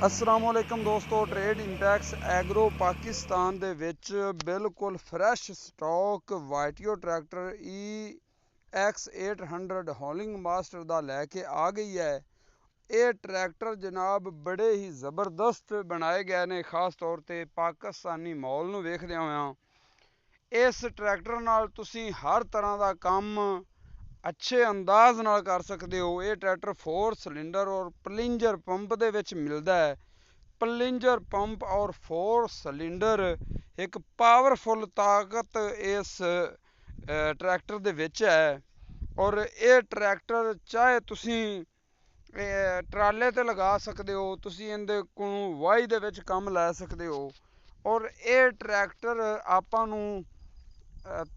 अस्सलामुअलैकुम दोस्तों, trade Intex agro Pakistan दे विच बिल्कुल फ्रैश स्टॉक वाइटियो ट्रैक्टर EX800 हॉलिंग मास्टर दा लैके आ गई है। ये ट्रैक्टर जनाब बड़े ही ज़बरदस्त बनाए गए ने, खास तौर ते पाकिस्तानी माहौल नूं वेखदे होया इस ट्रैक्टर नाल तुसीं हर तरह दा काम अच्छे अंदाज नाल कर सकते हो। ये ट्रैक्टर 4 सिलेंडर और प्लिंजर पंप दे विच मिलदा है। प्लिंजर पंप और 4 सिलेंडर एक पावरफुल ताकत इस ट्रैक्टर दे विच है। और ये ट्रैक्टर चाहे तुसीं ट्राले ते लगा सकते हो, तुसीं इहदे कोलों वाही दे विच काम लै सकते हो। और ये ट्रैक्टर आपां नूं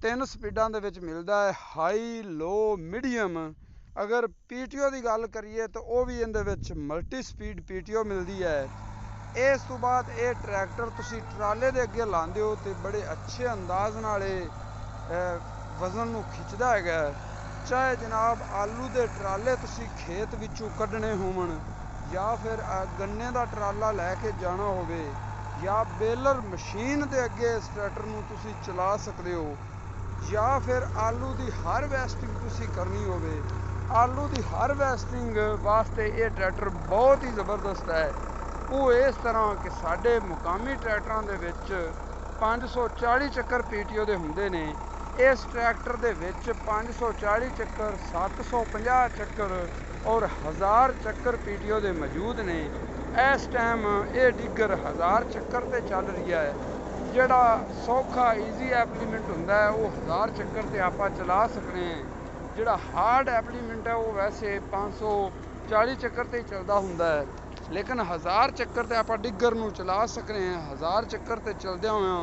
3 स्पीडां दे विच मिलदा है, हाई लो मीडियम। अगर PTO की गल करिए तो वह भी इहदे विच मल्टी स्पीड PTO मिलती है। इस तो बाद ये ट्रैक्टर तुसीं ट्राले दे अगे लांदे हो तो बड़े अच्छे अंदाज नाल वजन नूं खिच्चदा हैगा। चाहे जनाब आलू दे ट्राले तुसीं खेत विचों कड्ढने होवन, या फिर गन्ने दा ट्राला लैके जाना होवे, या बेलर मशीन दे अगे इस ट्रैक्टर नूं तुसीं चला सकते हो, या फिर आलू की हारवैसटिंग तुसीं करनी होवे। आलू की हारवैसटिंग वास्ते ये ट्रैक्टर बहुत ही ज़बरदस्त है। वो इस तरह कि साडे मुकामी ट्रैक्टरां दे विच 540 चक्कर PTO दे हुंदे ने। इस ट्रैक्टर दे विच 540 चक्कर, 750 चक्कर और 1000 चक्कर PTO दे मौजूद ने। इस टाइम ये डिगर 1000 चक्कर ते चल रही है। जिहड़ा सौखा ईजी एप्लीमेंट हुंदा है वो 1000 चक्कर ते आपां चला सकने हैं। जिहड़ा हार्ड एप्लीमेंट है वो वैसे 540 चक्कर ते चलदा हुंदा है, लेकिन 1000 चक्कर ते आपां डिगर नूं चला सकने हैं। 1000 चक्कर ते चलदे होया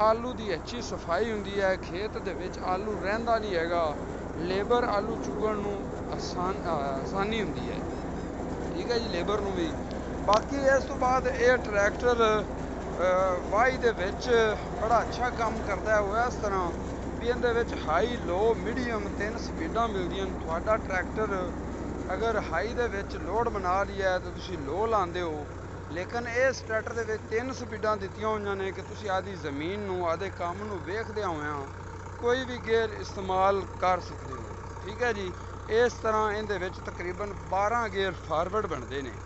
आलू की अच्छी सफाई हुंदी है, खेत दे विच आलू रहिंदा नहीं हैगा, लेबर आलू चुगण नूं आसानी हुंदी है। ठीक है जी, लेबर नूं भी। बाकी इस तो बाद ये ट्रैक्टर वाही दे विच बड़ा अच्छा काम करता है। वो इस तरह भी इहदे विच हाई लो मीडियम 3 स्पीडां मिलदियां। तुहाडा ट्रैक्टर अगर हाई दे विच लोड बना लिया तो तुसीं लो लांदे हो, लेकिन इस ट्रैक्टर दे विच 3 स्पीडां दित्तियां होईयां ने कि तुसीं आदी ज़मीन नूं, आदे काम नूं वेखदे होया कोई भी गेयर इस्तेमाल कर सकते हो। ठीक है जी, इस तरह इहदे विच तकरीबन 12 गेयर फारवर्ड बनते हैं।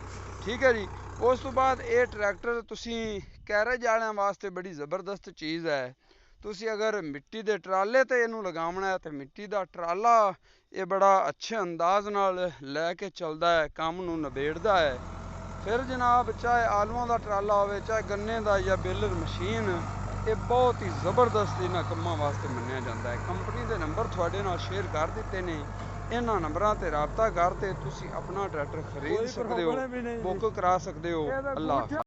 ठीक है जी। उस तो बाद ये ट्रैक्टर तुसीं कैरेज वालियां वास्ते बड़ी ज़बरदस्त चीज़ है। तुसीं अगर मिट्टी दे ट्राले ते इहनूं लगावना है तो मिट्टी दा ट्राला ये बड़ा अच्छे अंदाज नाल लैके चलदा है, काम नूं नबेड़दा है। फिर जनाब चाहे आलूआं दा ट्राला होवे, चाहे गन्ने दा या बेलर मशीन, ये बहुत ही ज़बरदस्त इन्हां कामां वास्ते मन्निया जांदा है। कंपनी दे नंबर तुहाडे नाल शेयर कर दित्ते ने, इन्हां नंबरां ते राबता करके तुसीं अपना ट्रैक्टर खरीद सकते हो, बुक करा सकते हो। अल्लाह हाफ़िज़।